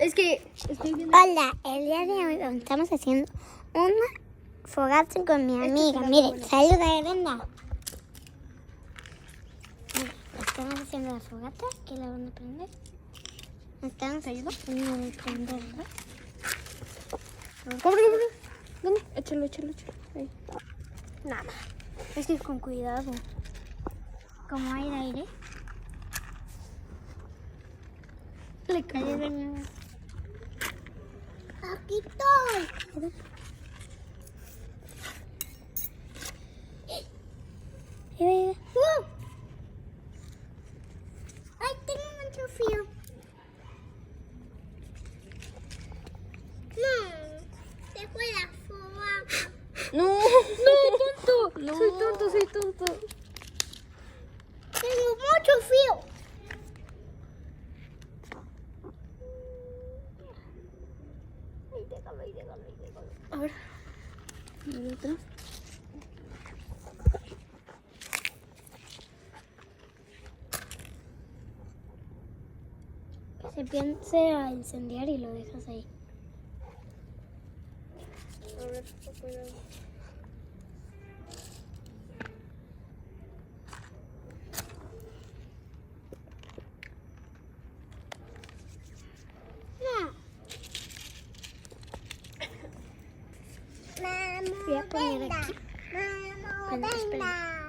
Es que estoy viendo. Hola, el día de hoy estamos haciendo una fogata con mi amiga. Miren, saluda, Brenda. Mira, estamos haciendo la fogata, que la van a prender. Estamos ayudando a prenderla. Compre. ¿Dónde? Échalo. Ahí. Nada. Es que con cuidado. Como hay aire. Le cayó de nuevo. Aquí estoy. Ay, tengo mucho frío. No, se fue la fogata. No, tonto. No. Soy tonto. Tengo mucho frío. Ahí déjalo. A ver. ¿Y otro? Se piense a incendiar y lo dejas ahí. A ver, cuidado. Voy a poner aquí. Espera.